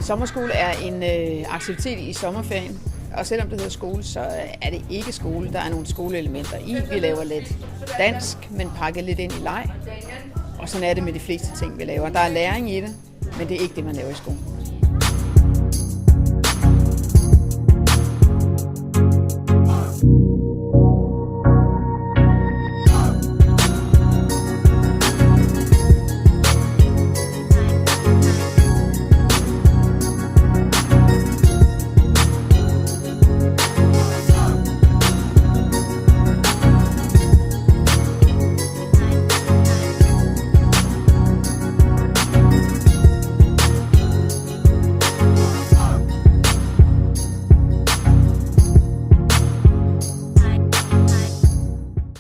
Sommerskole er en aktivitet i sommerferien, og selvom det hedder skole, så er det ikke skole. Der er nogle skoleelementer i. Vi laver lidt dansk, men pakket lidt ind i leg. Og sådan er det med de fleste ting, vi laver. Der er læring i det, men det er ikke det, man laver i skolen.